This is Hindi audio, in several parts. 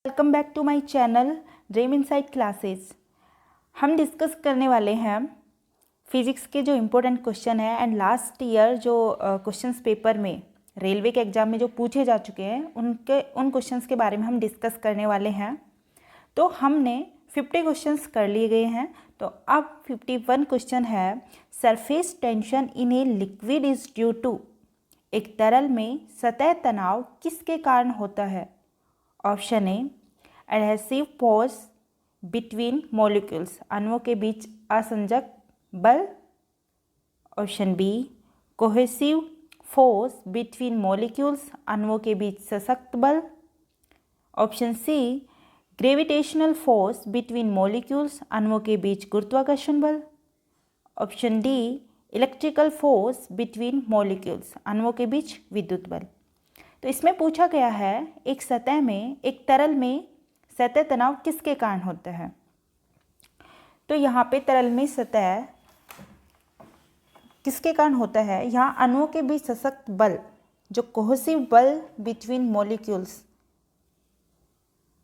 Welcome back to my channel dream insight classes. हम डिस्कस करने वाले हैं फिजिक्स के जो इम्पोर्टेंट क्वेश्चन है एंड लास्ट ईयर जो क्वेश्चंस पेपर में रेलवे के एग्ज़ाम में जो पूछे जा चुके हैं उन क्वेश्चंस के बारे में हम डिस्कस करने वाले हैं। तो हमने 50 क्वेश्चंस कर लिए गए हैं, तो अब 51 क्वेश्चन है। Surface tension in a liquid is due to, एक तरल में सतह तनाव किसके कारण होता है? Option A adhesive force between molecules, अणुओं के बीच असंजक बल। Option B cohesive force between molecules, अणुओं के बीच सशक्त बल। Option C gravitational force between molecules, अणुओं के बीच गुरुत्वाकर्षण बल। Option D electrical force between molecules, अणुओं के बीच विद्युत बल। तो इसमें पूछा गया है एक सतह में, एक तरल में सतह तनाव किसके कारण होता है? तो यहाँ पे तरल में सतह किसके कारण होता है? यहाँ अणुओं के बीच सशक्त बल, जो कोहेसिव बल बिटवीन मॉलिक्यूल्स,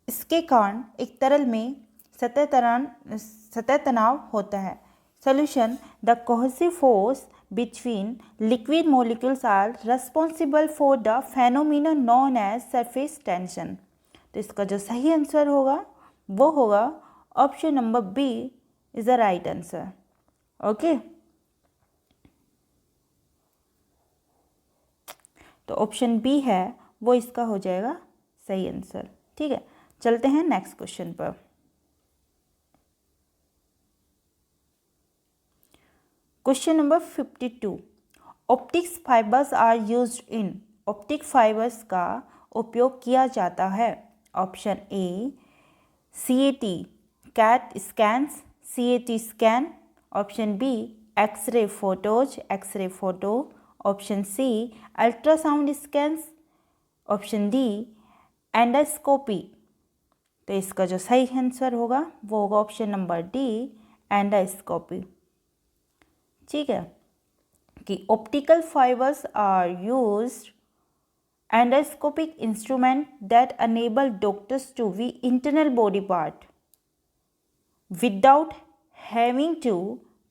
इसके कारण एक तरल में सतह तनाव होता है। Solution: The cohesive force between liquid molecules are responsible for the phenomenon known as surface tension. तो इसका जो सही आंसर होगा वो होगा option number B is the right answer. Okay, तो ऑप्शन बी है वो इसका हो जाएगा सही आंसर। ठीक है, चलते हैं नेक्स्ट क्वेश्चन पर। Question number 52, optics fibres are used in, optic fibres का उपयोग किया जाता है। Option A CAT CAT scans, CAT scan. Option B x ray photos, x ray photo. Option C ultrasound scans. Option D endoscopy. तो इसका जो सही आंसर होगा वो होगा ऑप्शन नंबर डी एंडोस्कोपी। ठीक है, कि optical fibres are used endoscopic instrument that enable doctors to view internal body part without having to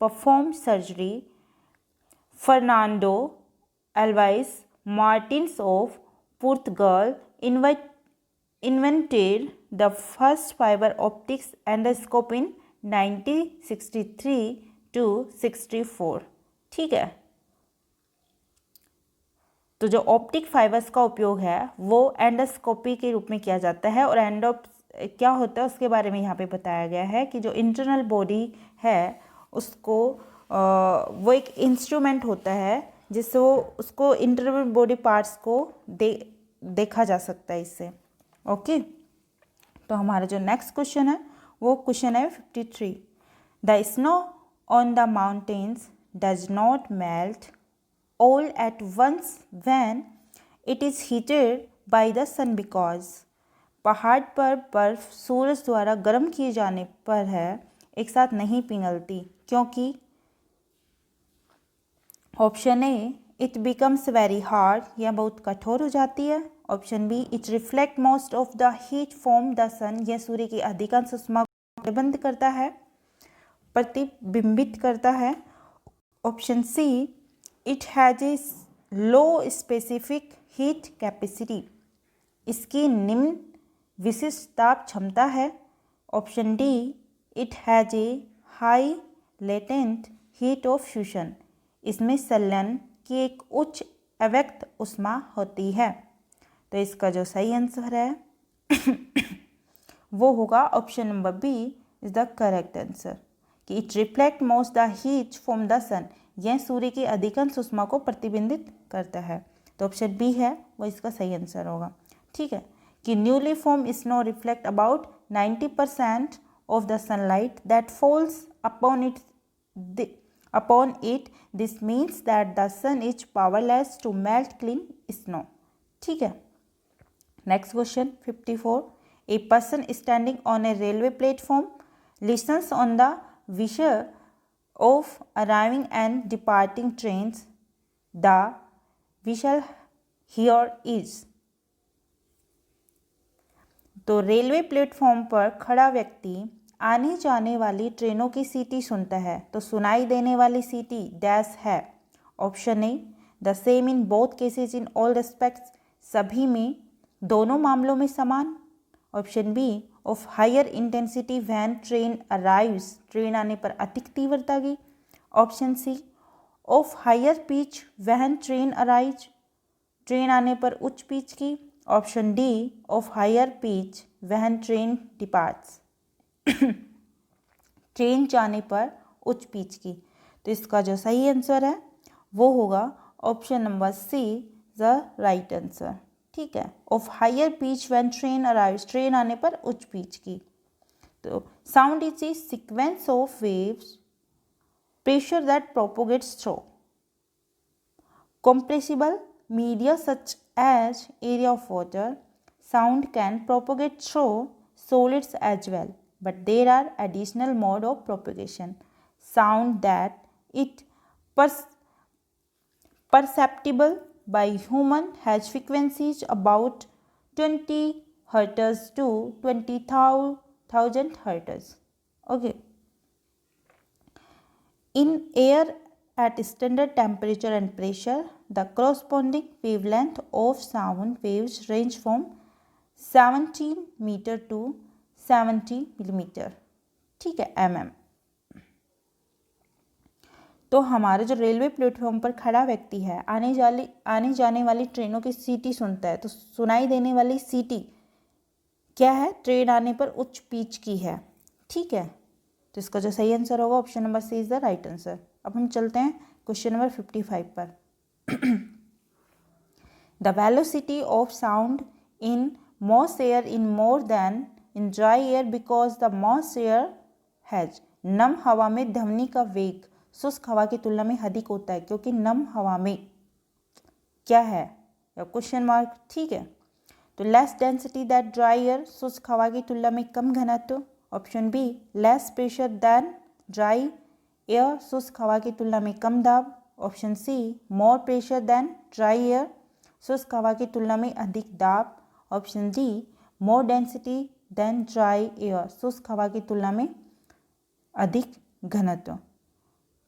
perform surgery. Fernando Alves Martins of Portugal invented the first fiber optics endoscope in 1963 to 64। ठीक है, तो जो ऑप्टिक फाइबर्स का उपयोग है वो एंडोस्कोपी के रूप में किया जाता है। और क्या होता है उसके बारे में यहाँ पे बताया गया है कि जो इंटरनल बॉडी है उसको वो एक इंस्ट्रूमेंट होता है जिससे उसको इंटरनल बॉडी पार्ट्स को देखा जा सकता है इससे। ओके, तो हमारा जो नेक्स्ट क्वेश्चन है वो क्वेश्चन है 53, the snow on the mountains does not melt all at once when it is heated by the sun because, पहाड़ पर बर्फ सूरज द्वारा गर्म किए जाने पर है एक साथ नहीं पिघलती क्योंकि। Option A it becomes very hard, यह बहुत कठोर हो जाती है। Option B it reflect most of the heat from the sun, यह सूर्य की अधिकांश ऊष्मा को प्रतिबिंबित करता है, प्रतिबिंबित करता है। Option see it has a low specific heat capacity, इसकी निम्न विशिष्ट ताप क्षमता है। Option D it has a high latent heat of fusion, इसमें संलयन की एक उच्च अव्यक्त ऊष्मा होती है। तो इसका जो सही आंसर है वो होगा option number B is the correct answer, कि it reflect most the heat from the sun, यह सूर्य की अधिकांश ऊष्मा को प्रतिबिंबित करता है। तो ऑप्शन बी है वो इसका सही आंसर होगा। ठीक है, कि newly form snow reflect about 90% of the sunlight that falls upon it, this means that the sun is powerless to melt clean snow. ठीक है, next question 54, a person standing on a railway platform listens on the विषय of arriving and departing trains, the whistle here is तो रेलवे प्लेटफॉर्म पर खड़ा व्यक्ति आने जाने वाली ट्रेनों की सीटी सुनता है, तो सुनाई देने वाली सीटी डैश है। Option A the same in both cases in all respects, सभी में दोनों मामलों में समान। Option B of higher intensity when train arrives, train आने पर अधिक तीव्रता की। Option C of higher pitch when train arrives, train आने पर उच्च पिच की। Option D of higher pitch when train departs, train जाने पर उच्च पिच की। तो इसका जो सही आंसर है वो होगा option number C, the right answer. ठीक है, of higher pitch when train arrives, train आने पर उच्च पिच की। तो sound is a sequence of waves pressure that propagates through compressible media such as area of water. Sound can propagate through solids as well, but there are additional mode of propagation. Sound that it perceptible by human has frequencies about 20 Hz to 20,000 Hz. Okay. In air at standard temperature and pressure, the corresponding wavelength of sound waves range from 17 meter to 70 millimeter. ठीक है, mm। तो हमारे जो रेलवे प्लेटफॉर्म पर खड़ा व्यक्ति है आने जाने वाली ट्रेनों की सीटी सुनता है, तो सुनाई देने वाली सीटी क्या है? ट्रेन आने पर उच्च पिच की है। ठीक है, तो इसका जो सही आंसर होगा option number C is the right answer. अब हम चलते हैं क्वेश्चन नंबर 55 पर। The velocity of sound in moist air in more than in dry air because the moist air has, नम हवा में ध्वनि का वेग शुष्क हवा की तुलना में अधिक होता है, क्योंकि नम हवा में क्या है, या क्वेश्चन मार्क। ठीक है, तो less density that dry air, शुष्क हवा की तुलना में कम घनत्व। Option B less pressure than dry air, शुष्क हवा की तुलना में कम दाब। Option C more pressure than dry air, शुष्क हवा की तुलना में अधिक दाब। Option D more density than dry air, शुष्क हवा की तुलना में अधिक घनत्व।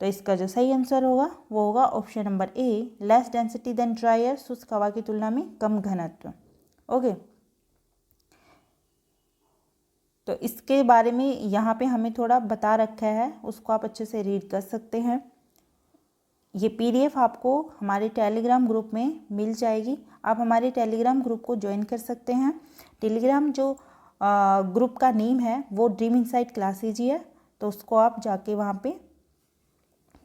तो इसका जो सही आंसर होगा वो होगा ऑप्शन नंबर ए, less density than dry air, शुष्क हवा की तुलना में कम घनत्व। ओके, तो इसके बारे में यहाँ पे हमें थोड़ा बता रखा है, उसको आप अच्छे से रीड कर सकते हैं। ये पीडीएफ आपको हमारे टेलीग्राम ग्रुप में मिल जाएगी, आप हमारे टेलीग्राम ग्रुप को ज्वाइन कर सकते हैं। टेलीग्राम जो ग्रुप का नेम है वो ड्रीम इनसाइट क्लासेज ही है, तो उसको आप जाके वहाँ पे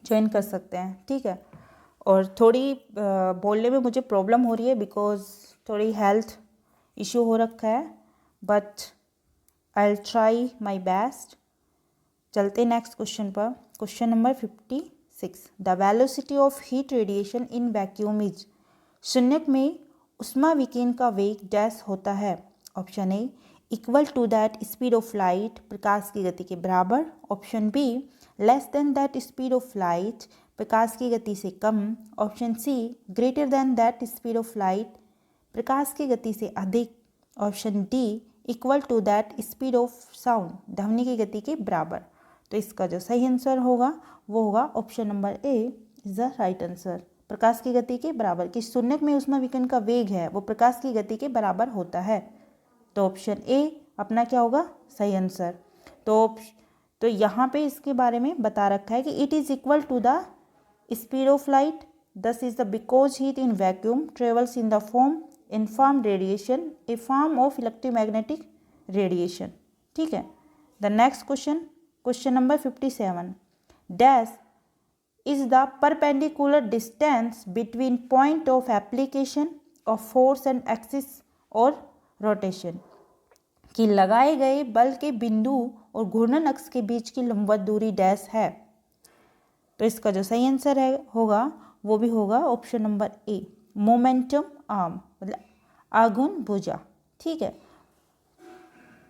ज्वाइन कर सकते हैं। ठीक है, और थोड़ी बोलने में मुझे प्रॉब्लम हो रही है बिकॉज थोड़ी हेल्थ इशू हो रखा है, but I will try my best. चलते नेक्स्ट क्वेश्चन पर। Question number 56, the velocity of heat radiation in vacuum is, शून्यक में उष्मा विकिरण का वेग डैश होता है। Option A equal to that speed of light, प्रकाश की गति के बराबर। Option B less than that speed of light, प्रकाश की गति से कम। Option C greater than that speed of light, प्रकाश की गति से अधिक। Option D equal to that speed of sound, ध्वनि की गति के बराबर। तो इसका जो सही आंसर होगा वो होगा option number A is the right answer, प्रकाश की गति के बराबर। कि शून्यक में उष्मा विकिरण का वेग है वो प्रकाश की गति के बराबर होता है, तो ऑप्शन ए अपना क्या होगा सही आंसर। तो यहाँ पे इसके बारे में बता रखा है कि it is equal to the speed of light, this is the because heat in vacuum travels in the form in form radiation, a form of electromagnetic radiation. ठीक है, the next question, question number 57, dash is the perpendicular distance between point of application of force and axis और रोटेशन, कि लगाए गए बल के बिंदु और घूर्णन अक्ष के बीच की लंबवत दूरी डैश है। तो इसका जो सही आंसर है होगा वो भी होगा ऑप्शन नंबर ए, मोमेंटम आर्म, मतलब आघूर्ण भुजा। ठीक है,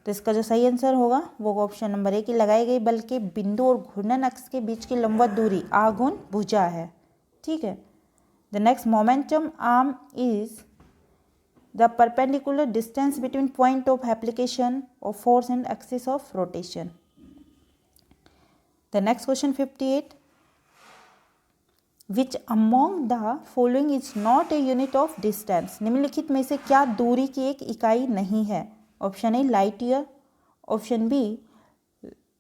तो इसका जो सही आंसर होगा वो ऑप्शन नंबर ए, कि लगाए गए बल के बिंदु और घूर्णन अक्ष के बीच की लंबवत दूरी आघूर्ण भुजा है। ठीक है, the next momentum arm is the perpendicular distance between point of application of force and axis of rotation. The next question 58, which among the following is not a unit of distance. निम्नलिखित में से क्या दूरी की एक इकाई नहीं है? Option A light year, option B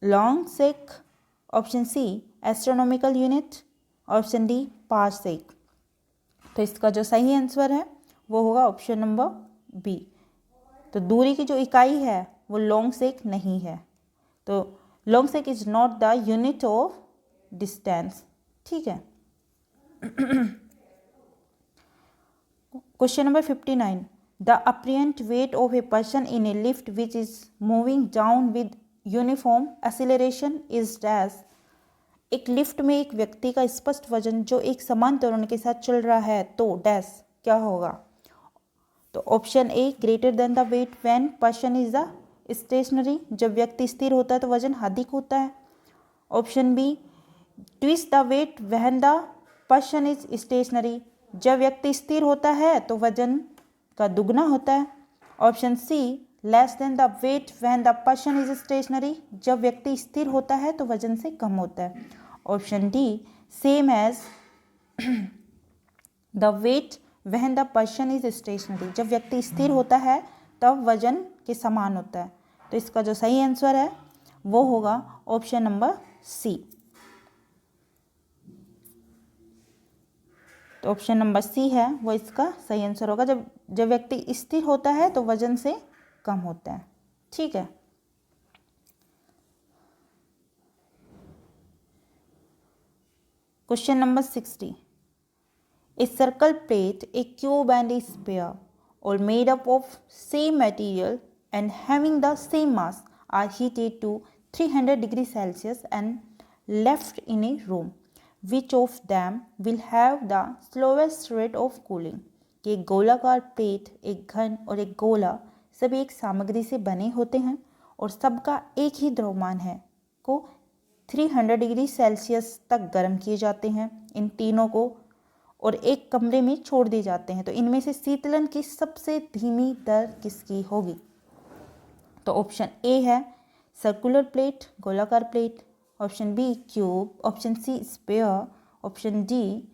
long sec, option C astronomical unit, option D parsec. तो इसका जो सही आंसर है वो होगा ऑप्शन नंबर बी। तो दूरी की जो इकाई है वो लॉन्ग सेक नहीं है, तो long sec is not the unit of distance. ठीक है। Question number 59, the apparent weight of a person in a lift which is moving down with uniform acceleration is dash. एक लिफ्ट में एक व्यक्ति का स्पष्ट वजन जो एक समान त्वरण के साथ चल रहा है तो डैश क्या होगा? तो option A greater than the weight when person is the stationary, जब व्यक्ति स्थिर होता है तो वजन अधिक होता है। Option B twice the weight when the person is stationary, जब व्यक्ति स्थिर होता है तो वजन का दुगना होता है। Option C less than the weight when the person is stationary, जब व्यक्ति स्थिर होता है तो वजन से कम होता है। Option D same as the weight when the person is stationary, जब व्यक्ति स्थिर होता है तब वजन के समान होता है। तो इसका जो सही आंसर है वो होगा ऑप्शन नंबर सी। तो ऑप्शन नंबर सी है वो इसका सही आंसर होगा, जब व्यक्ति स्थिर होता है तो वजन से कम होता है। ठीक है। Question number 60, a circle plate, a cube and a sphere are made up of same material and having the same mass are heated to 300 degree Celsius and left in a room, which of them will have the slowest rate of cooling. कि एक गोलाकार प्लेट, एक घन और एक गोला सभी एक सामग्री से बने होते हैं और सबका एक ही द्रव्यमान है को 300 डिग्री सेल्सियस तक गर्म किए जाते हैं। इन तीनों को और एक कमरे में छोड़ दिए जाते हैं, तो इनमें से शीतलन की सबसे धीमी दर किसकी होगी? तो ऑप्शन ए है सर्कुलर प्लेट, गोलाकार plate, option B cube, option C sphere, option D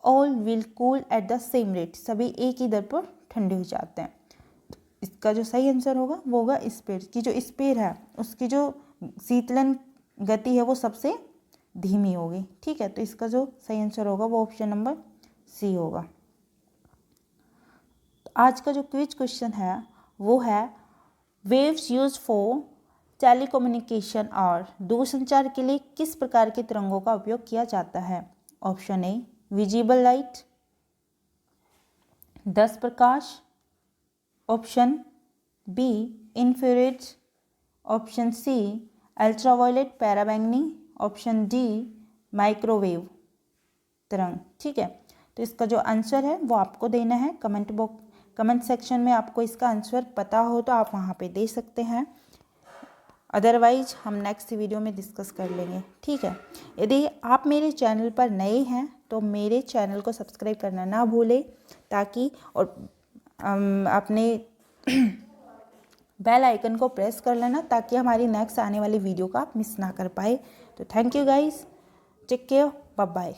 all will cool at the same rate, सभी एक ही दर पर ठंडे हो जाते हैं। तो इसका जो सही आंसर होगा वो होगा स्फीयर की जो स्फीयर है उसकी जो शीतलन गति है वो सबसे धीमी होगी। ठीक है। तो इसका जो सही आंसर होगा वो ऑप्शन नंबर सी होगा। तो आज का जो क्विज क्वेश्चन है वो है वेव्स यूज फॉर टेलीकम्युनिकेशन और दूरसंचार के लिए किस प्रकार के तरंगों का उपयोग किया जाता है? ऑप्शन ए विजिबल लाइट, 10 प्रकाश, option B infrared, option C ultraviolet पैराबैंगनी, ऑप्शन डी माइक्रोवेव तरंग। ठीक है। तो इसका जो आंसर है वो आपको देना है कमेंट सेक्शन में। आपको इसका आंसर पता हो तो आप वहाँ पे दे सकते हैं, अदरवाइज हम नेक्स्ट वीडियो में डिस्कस कर लेंगे। ठीक है। यदि आप मेरे चैनल पर नए हैं तो मेरे चैनल को सब्सक्राइब करना ना भूलें, ताकि और अपने बेल आइकन को प्रेस कर लेना ताकि हमारी नेक्स्ट आने वाली वीडियो का आप मिस ना कर पाए। तो thank you guys, take care, bye bye.